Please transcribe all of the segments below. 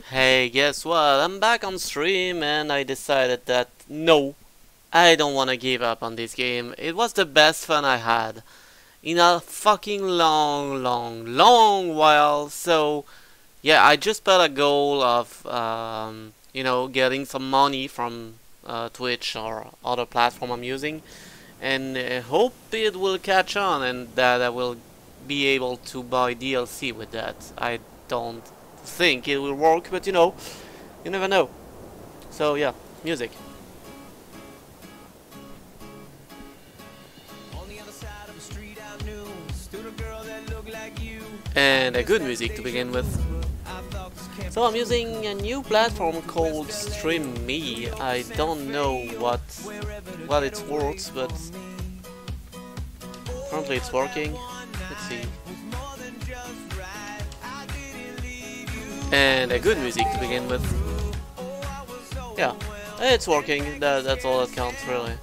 Hey, guess what? I'm back on stream and I decided that no, I don't want to give up on this game. It was the best fun I had in a fucking long while. So, yeah, I just put a goal of, getting some money from Twitch or other platform I'm using, and hope it will catch on and that I will be able to buy DLC with that. I don't think it will work, but you never know. So yeah, music. And a good music to begin with. So I'm using a new platform called Stream Me. I don't know what it's worth, but currently it's working. Let's see. And a good music to begin with. Yeah, it's working. That's all that counts, really.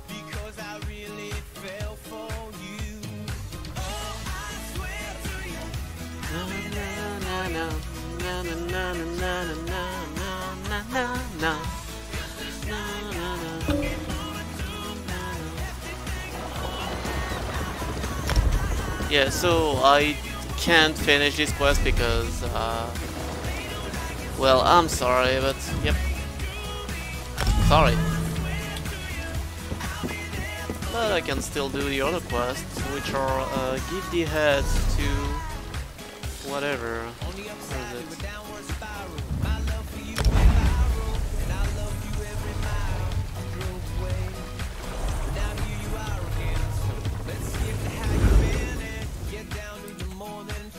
Yeah, so I can't finish this quest because, well, I'm sorry, but yep. Sorry. But I can still do the other quests, which are give the head to whatever.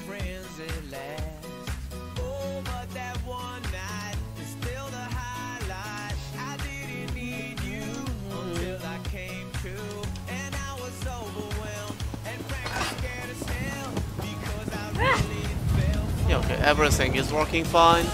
Where is it? Yeah, okay, everything is working fine.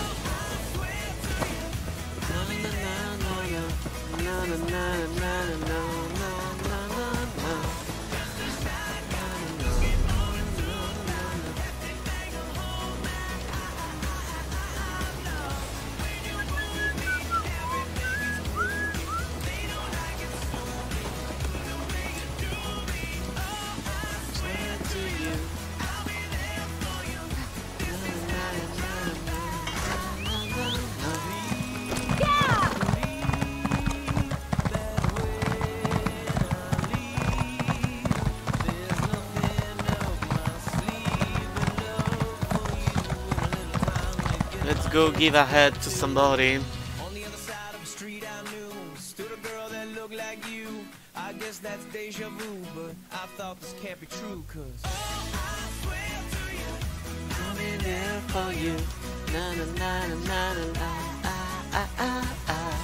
Let's go give a head to somebody. On the other side of the street I knew stood a girl that looked like you. I guess that's deja vu, but I thought this can't be true, cause I swear to you, I'm in there for you. Na na na na na na na. Ah ah ah.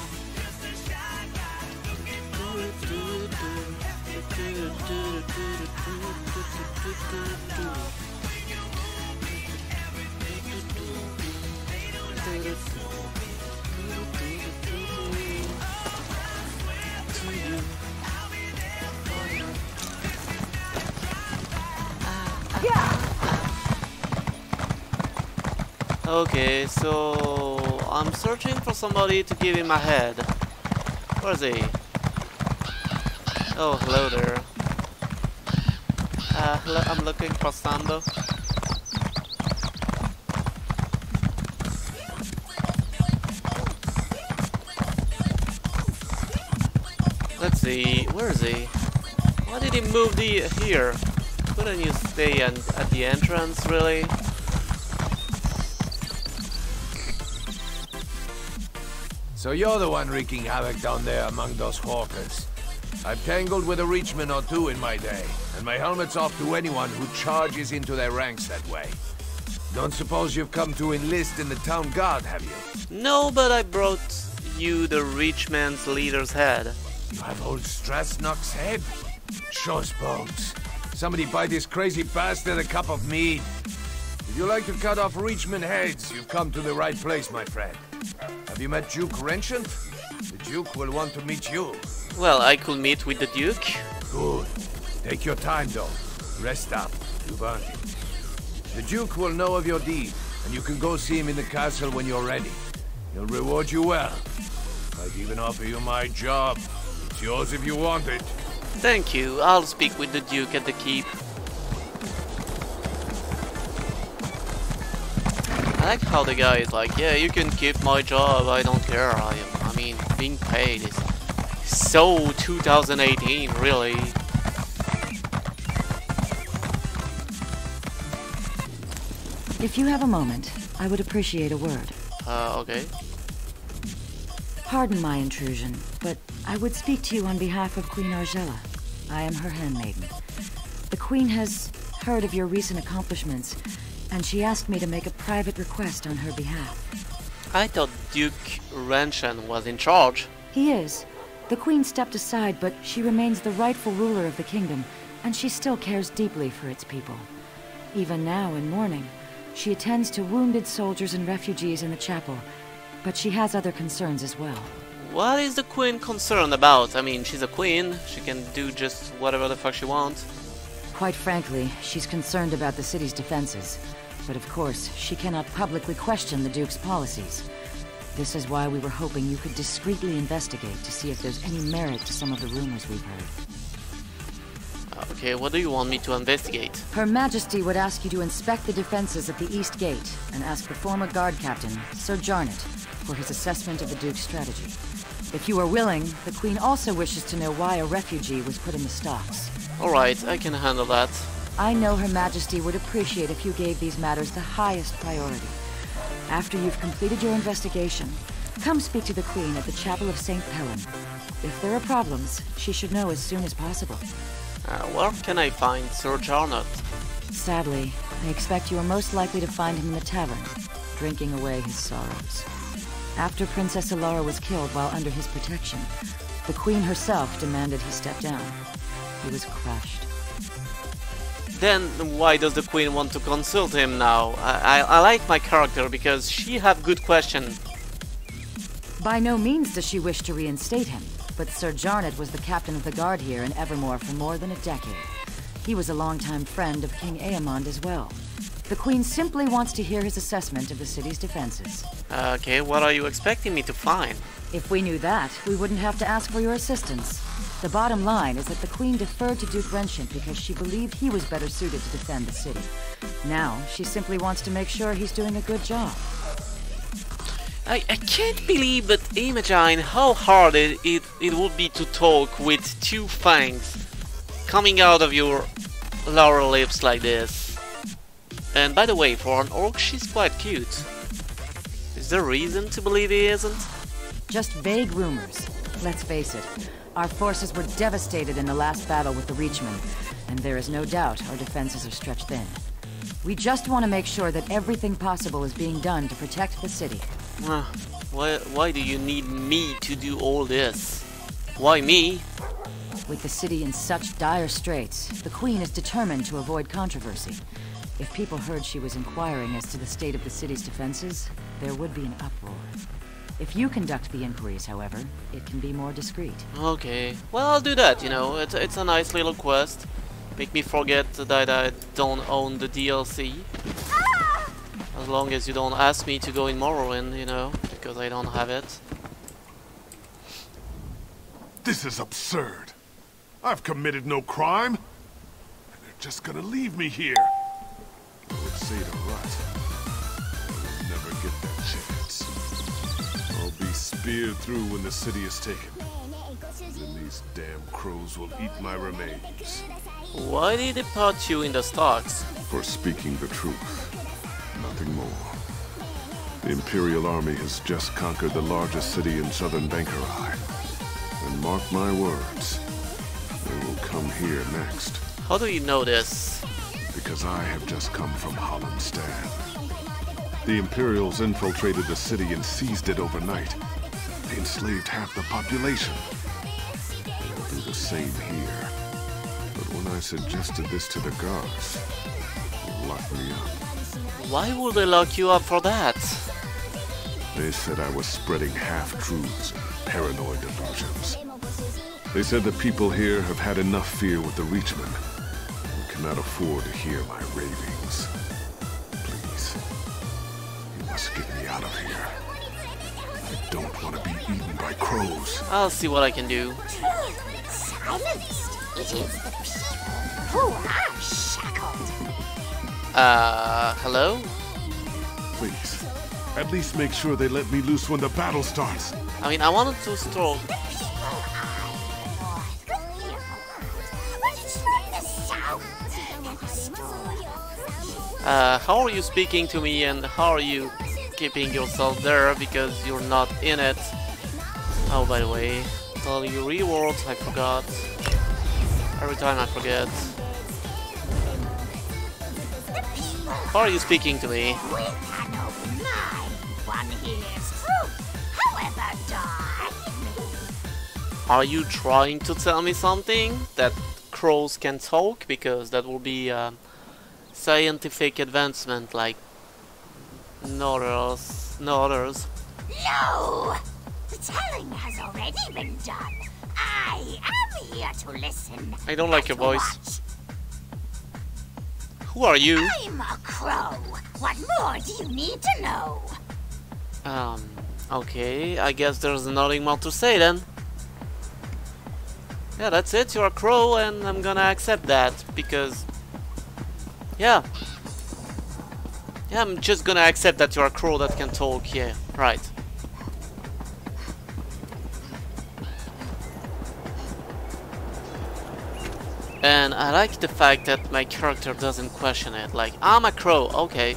Okay, so I'm searching for somebody to give him a head. Where's he? Oh, hello there. Hello, I'm looking for Sando. Let's see, where is he? Why did he move here? Couldn't you stay at the entrance, really? So you're the one wreaking havoc down there among those hawkers. I've tangled with a Reachman or two in my day, and my helmet's off to anyone who charges into their ranks that way. Don't suppose you've come to enlist in the town guard, have you? No, but I brought you the rich man's leader's head. You have old Strasnock's head? Sure bones. Somebody buy this crazy bastard a cup of mead. If you like to cut off Reachman heads, you've come to the right place, my friend. Have you met Duke Renchant? The Duke will want to meet you. Well, I could meet with the Duke. Good. Take your time, though. Rest up. You've earned it. The Duke will know of your deed, and you can go see him in the castle when you're ready. He'll reward you well. I'd even offer you my job. It's yours if you want it. Thank you. I'll speak with the Duke at the keep. I like how the guy is like, yeah, you can keep my job, I don't care. I mean, being paid is so 2018, really. If you have a moment, I would appreciate a word. Okay. Pardon my intrusion, but I would speak to you on behalf of Queen Argella. I am her handmaiden. The Queen has heard of your recent accomplishments, and she asked me to make a private request on her behalf. I thought Duke Renshan was in charge. He is. The Queen stepped aside, but she remains the rightful ruler of the kingdom, and she still cares deeply for its people. Even now, in mourning, she attends to wounded soldiers and refugees in the chapel, but she has other concerns as well. What is the Queen concerned about? I mean, she's a queen, she can do just whatever the fuck she wants. Quite frankly, she's concerned about the city's defenses. But of course, she cannot publicly question the Duke's policies. This is why we were hoping you could discreetly investigate to see if there's any merit to some of the rumors we've heard. Okay, what do you want me to investigate? Her Majesty would ask you to inspect the defenses at the East Gate and ask the former guard captain, Sir Jarnet, for his assessment of the Duke's strategy. If you are willing, the Queen also wishes to know why a refugee was put in the stocks. Alright, I can handle that. I know Her Majesty would appreciate if you gave these matters the highest priority. After you've completed your investigation, come speak to the Queen at the Chapel of St. Pelin. If there are problems, she should know as soon as possible. Where can I find Sir Jarnet? Sadly, I expect you are most likely to find him in the tavern, drinking away his sorrows. After Princess Ilara was killed while under his protection, the Queen herself demanded he step down. He was crushed. Then why does the Queen want to consult him now? I like my character because she have good question. By no means does she wish to reinstate him, but Sir Jarnet was the captain of the guard here in Evermore for more than a decade. He was a longtime friend of King Aemond as well. The Queen simply wants to hear his assessment of the city's defenses. Okay, what are you expecting me to find? If we knew that, we wouldn't have to ask for your assistance. The bottom line is that the Queen deferred to Duke Renshin because she believed he was better suited to defend the city. Now, she simply wants to make sure he's doing a good job. I can't believe, but Imogen, how hard it would be to talk with two fangs coming out of your lower lips like this. And by the way, for an orc, she's quite cute. Is there reason to believe he isn't? Just vague rumors. Let's face it, our forces were devastated in the last battle with the Reachmen, and there is no doubt our defenses are stretched thin. We just want to make sure that everything possible is being done to protect the city. Why do you need me to do all this? Why me? With the city in such dire straits, the Queen is determined to avoid controversy. If people heard she was inquiring as to the state of the city's defenses, there would be an uproar. If you conduct the inquiries, however, it can be more discreet. Okay, well, I'll do that, you know, it's a nice little quest. Make me forget that I don't own the DLC. As long as you don't ask me to go in Morrowind, you know, because I don't have it. This is absurd. I've committed no crime. And they're just gonna leave me here. I would say to Rut, I will never get that chance. I'll be speared through when the city is taken. Then these damn crows will eat my remains. Why did they put you in the stocks? For speaking the truth. Nothing more. The Imperial Army has just conquered the largest city in southern Bankerai. And mark my words, they will come here next. How do you know this? Because I have just come from Hollandstad. The Imperials infiltrated the city and seized it overnight. They enslaved half the population. They will do the same here. But when I suggested this to the guards, they locked me up. Why would they lock you up for that? They said I was spreading half-truths and paranoid delusions. They said the people here have had enough fear with the Reachmen and cannot afford to hear my ravings. Please, you must get me out of here. don't want to be eaten by crows. I'll see what I can do. Silenced. It is the people who are shackled. Hello? Please, at least make sure they let me loose when the battle starts. I mean, I wanted to stroll. How are you speaking to me and how are you keeping yourself there because you're not in it? Oh, by the way, tell you rewards, I forgot. Every time I forget. How are you speaking to me? Are you trying to tell me something? That crows can talk? Because that will be scientific advancement like no others. No! The telling has already been done. I am here to listen. I don't like your voice. Watch. Who are you? I'm a crow. What more do you need to know? Okay, I guess there's nothing more to say then. Yeah, that's it, you're a crow and I'm gonna accept that because... Yeah, I'm just gonna accept that you're a crow that can talk, yeah, right. And I like the fact that my character doesn't question it, like, I'm a crow, okay.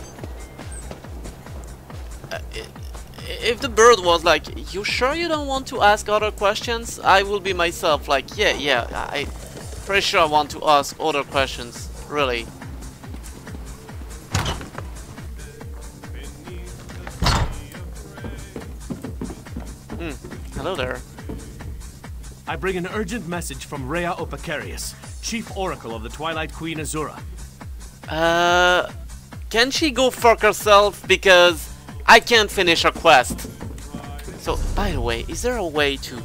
If the bird was like, you sure you don't want to ask other questions? I will be myself, like, yeah, I pretty sure I want to ask other questions, really. Hello there. I bring an urgent message from Rhea Opacarius, Chief Oracle of the Twilight Queen Azura. Can she go fuck herself? Because I can't finish her quest. So, by the way, is there a way to...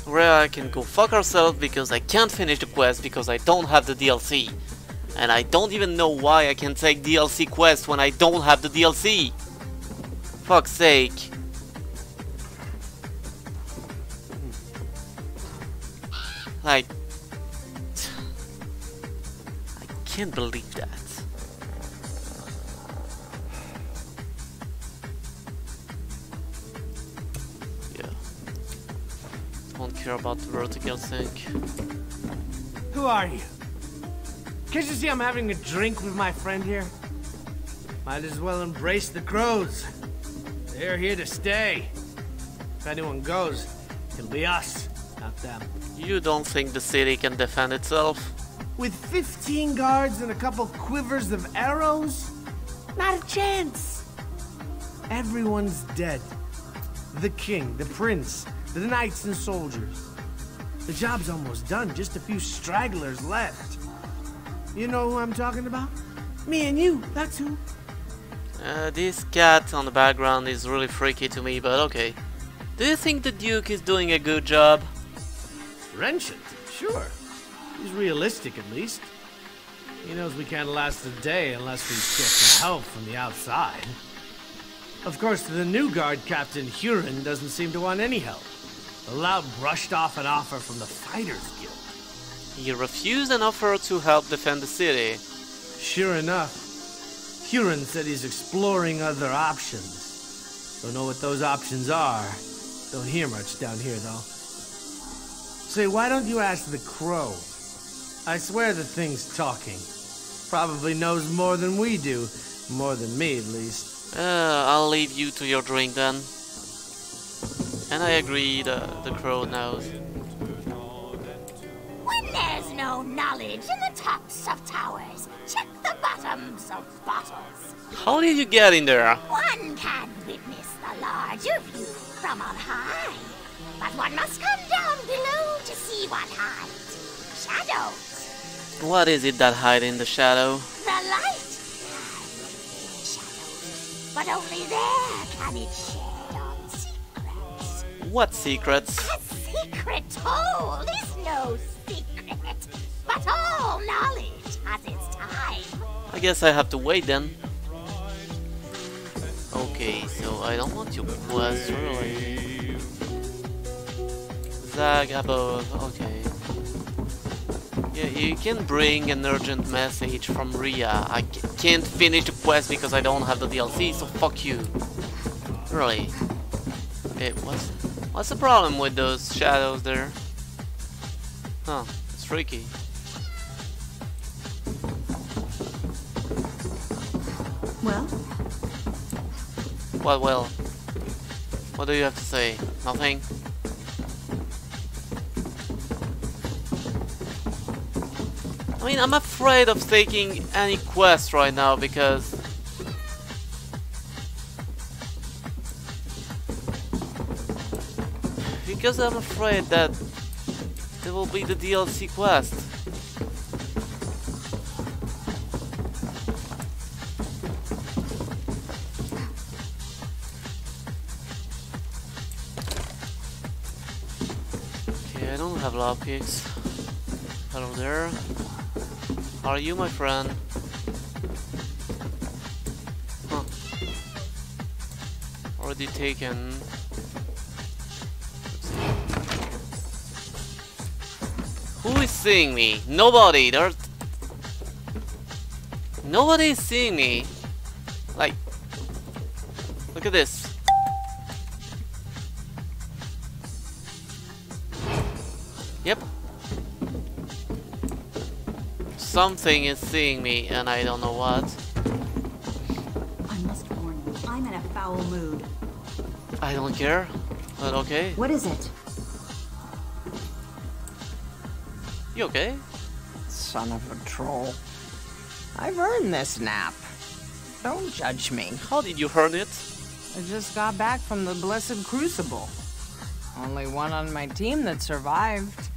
Rhea can go fuck herself because I can't finish the quest because I don't have the DLC. And I don't even know why I can take DLC quest when I don't have the DLC. Fuck's sake. Like... I can't believe that. Don't care about the vertical sync. Who are you? Can't you see I'm having a drink with my friend here? Might as well embrace the crows. They're here to stay. If anyone goes, it'll be us, not them. You don't think the city can defend itself? With 15 guards and a couple quivers of arrows? Not a chance. Everyone's dead. The king, the prince, the knights and soldiers. The job's almost done, just a few stragglers left. You know who I'm talking about? Me and you, that's who. This cat on the background is really freaky to me, but okay. Do you think the Duke is doing a good job? Wrenchant, sure. He's realistic at least. He knows we can't last a day unless we get some help from the outside. Of course, the new guard captain, Huron, doesn't seem to want any help. The loud brushed off an offer from the Fighters Guild. He refused an offer to help defend the city. Sure enough, Huron said he's exploring other options. Don't know what those options are. Don't hear much down here, though. Say, why don't you ask the crow? I swear the thing's talking. Probably knows more than we do. More than me, at least. I'll leave you to your drink then. And I agree, the crow knows. When there's no knowledge in the tops of towers, check the bottoms of bottles. How did you get in there? One can witness the larger view from on high, but one must come down below to see what hides. Shadows. What is it that hides in the shadow? The light but only there can it shed on secrets. What secrets? A secret told is no secret, but all knowledge has its time. I guess I have to wait then. Okay, so I don't want your quest really. Zag above, okay. Yeah, you can bring an urgent message from Ria. I can't finish the quest because I don't have the DLC, so fuck you. Really. Okay, what's the problem with those shadows there? Huh, it's freaky. Well? What well? What do you have to say? Nothing? I mean, I'm afraid of taking any quest right now because I'm afraid that there will be the DLC quest. Okay, I don't have lockpicks. Hello there. How are you, my friend? Huh. Already taken. Who is seeing me? Nobody. Nobody is seeing me. Like, look at this. Yep. Something is seeing me, and I don't know what. I must warn you, I'm in a foul mood. I don't care, but okay. What is it? You okay? Son of a troll. I've earned this nap. Don't judge me. How did you earn it? I just got back from the Blessed Crucible. Only one on my team that survived.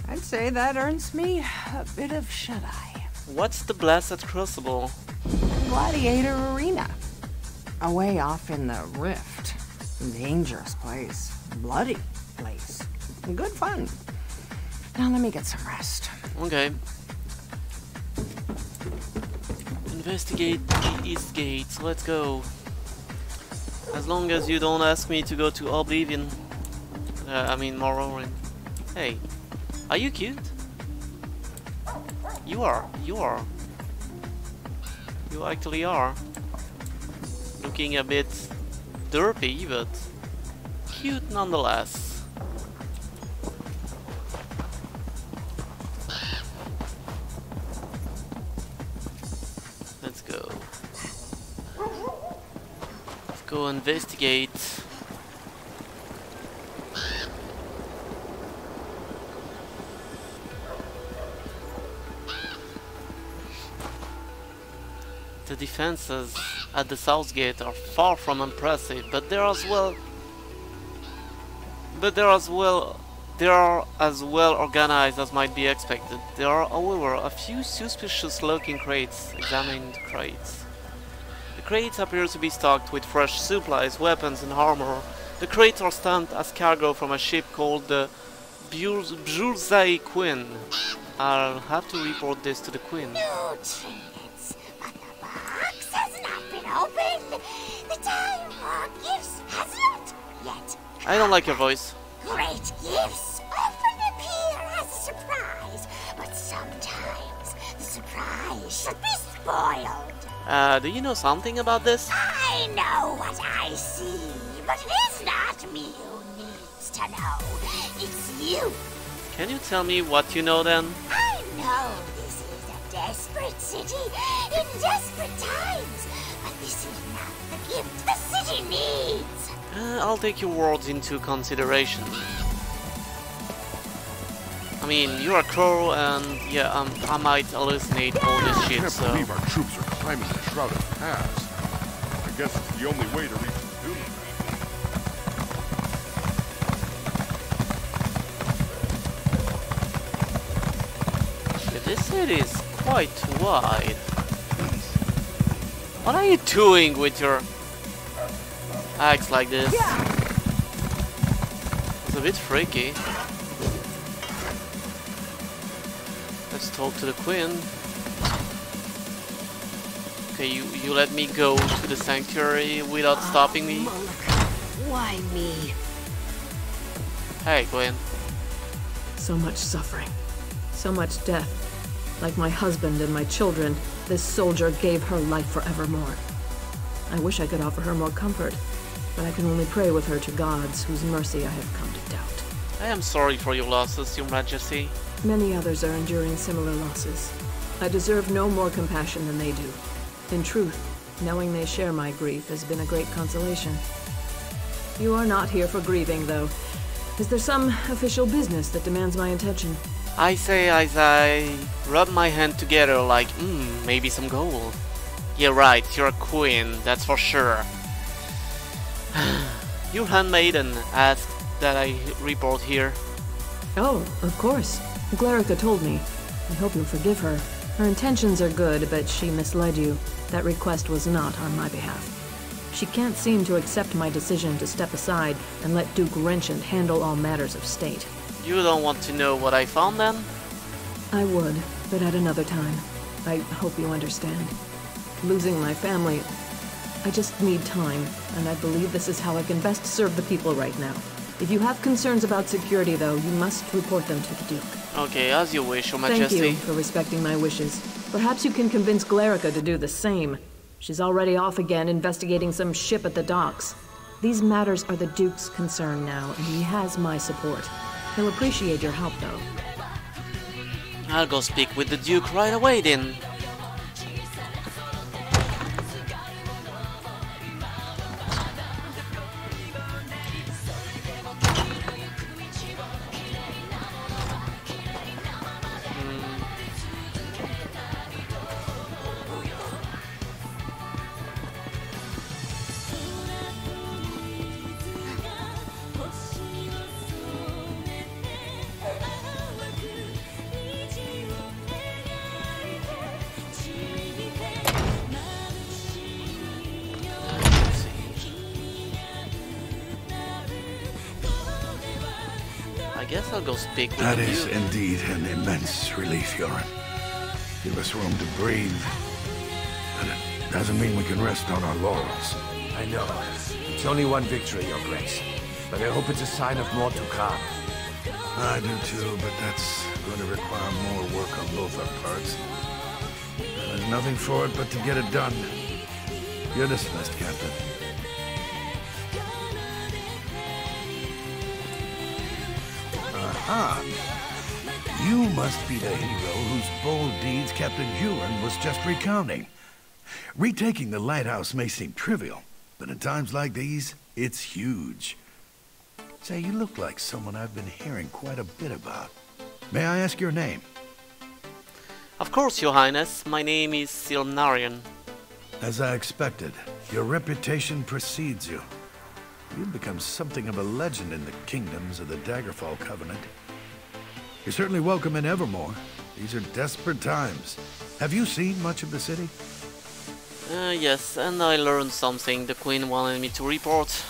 I'd say that earns me a bit of shut-eye. What's the Blessed Crucible? Gladiator Arena. Away off in the Rift. Dangerous place. Bloody place. Good fun. Now let me get some rest. Okay. Investigate the East Gates. Let's go. As long as you don't ask me to go to Oblivion. I mean Morrowind. Hey, are you cute? You are. You are. You actually are. Looking a bit derpy, but cute nonetheless. Let's go. Let's go investigate. The defenses at the South Gate are far from impressive, but they are as well organized as might be expected. There are, however, a few suspicious-looking crates. Examine the crates. The crates appear to be stocked with fresh supplies, weapons, and armor. The crates are stamped as cargo from a ship called the Bjurzai Queen. I'll have to report this to the Queen. No trinkets, but the box has not been opened. The time for gifts has not yet. I don't like your voice. Great gifts often appear as a surprise, but sometimes the surprise should be spoiled. Do you know something about this? I know what I see, but it is not me who needs to know. It's you. Can you tell me what you know then? I know this is a desperate city in desperate times, but this is not the gift the city needs. I'll take your words into consideration. I mean, you're a crow, and yeah, I might hallucinate all this I shit, can't so... believe our troops are climbing the Shrouded Pass. I guess it's the only way to reach the building. Yeah, this city is quite wide. What are you doing with your axe like this? It's a bit freaky. Let's talk to the queen. Okay, you let me go to the sanctuary without stopping me? Why me? Hey, Queen. So much suffering. So much death. Like my husband and my children, this soldier gave her life forevermore. I wish I could offer her more comfort, but I can only pray with her to gods whose mercy I have come to doubt. I am sorry for your losses, Your Majesty. Many others are enduring similar losses. I deserve no more compassion than they do. In truth, knowing they share my grief has been a great consolation. You are not here for grieving, though. Is there some official business that demands my attention? I say as I rub my hand together like, maybe some gold. Yeah, right, you're a queen, that's for sure. Your handmaiden asked that I report here. Oh, of course. Glarica told me. I hope you'll forgive her. Her intentions are good, but she misled you. That request was not on my behalf. She can't seem to accept my decision to step aside and let Duke Renchant handle all matters of state. You don't want to know what I found then? I would, but at another time. I hope you understand. Losing my family, I just need time, and I believe this is how I can best serve the people right now. If you have concerns about security, though, you must report them to the Duke. Okay, as you wish, Your Majesty. Thank you for respecting my wishes. Perhaps you can convince Glarica to do the same. She's already off again investigating some ship at the docks. These matters are the Duke's concern now, and he has my support. He'll appreciate your help, though. I'll go speak with the Duke right away then. I guess I'll go speak with That the is Duke. indeed an immense relief, Yoren. Give us room to breathe. But it doesn't mean we can rest on our laurels. I know. It's only one victory, Your Grace. But I hope it's a sign of more to come. I do too, but that's going to require more work on both our parts. There's nothing for it but to get it done. You're dismissed, Captain. Aha! You must be the hero whose bold deeds Captain Huron was just recounting. Retaking the lighthouse may seem trivial, but in times like these, it's huge. Say, you look like someone I've been hearing quite a bit about. May I ask your name? Of course, Your Highness. My name is Silnarion. As I expected, your reputation precedes you. You've become something of a legend in the kingdoms of the Daggerfall Covenant. You're certainly welcome in Evermore. These are desperate times. Have you seen much of the city? Yes, and I learned something the Queen wanted me to report.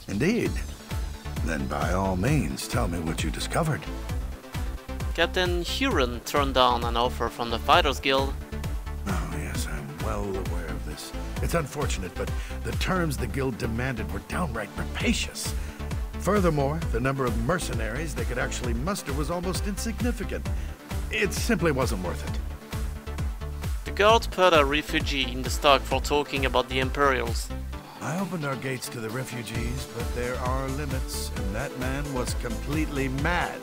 Indeed. Then by all means, tell me what you discovered. Captain Huron turned down an offer from the Fighters Guild. Oh, yes, I'm well aware of this. It's unfortunate, but the terms the guild demanded were downright rapacious. Furthermore, the number of mercenaries they could actually muster was almost insignificant. It simply wasn't worth it. The guard put a refugee in the stock for talking about the Imperials. I opened our gates to the refugees, but there are limits, and that man was completely mad.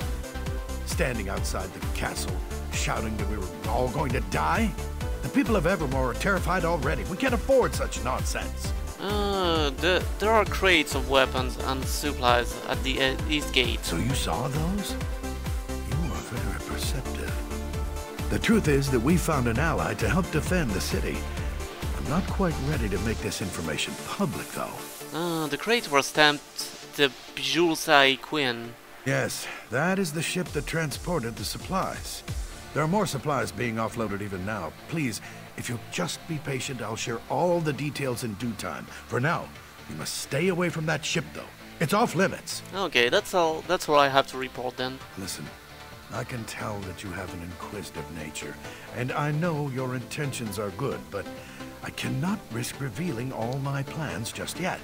Standing outside the castle, shouting that we were all going to die? The people of Evermore are terrified already. We can't afford such nonsense. There are crates of weapons and supplies at the east gate. So you saw those? You are very perceptive. The truth is that we found an ally to help defend the city. I'm not quite ready to make this information public, though. The crate was stamped the Julesai Queen. Yes, that is the ship that transported the supplies. There are more supplies being offloaded even now. Please, If you'll just be patient, I'll share all the details in due time. For now, you must stay away from that ship, though. It's off limits. Okay, that's all. That's all I have to report then. Listen, I can tell that you have an inquisitive nature, and I know your intentions are good, but I cannot risk revealing all my plans just yet.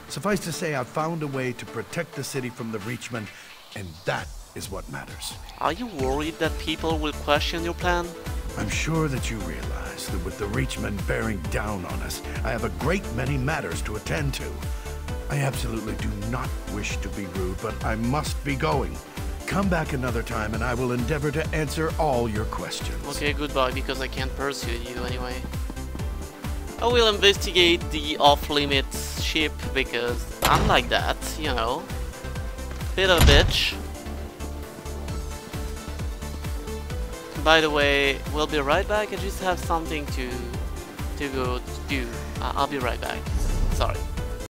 Suffice to say, I've found a way to protect the city from the Reachmen, and that is what matters. Are you worried that people will question your plan? I'm sure that you realize that with the Reachmen bearing down on us, I have a great many matters to attend to. I absolutely do not wish to be rude, but I must be going. Come back another time and I will endeavor to answer all your questions. Okay, goodbye, because I can't pursue you anyway. I will investigate the off-limits ship because I'm like that, you know. Bit of a bitch. By the way, we'll be right back. I just have something to go do. I'll be right back. Sorry.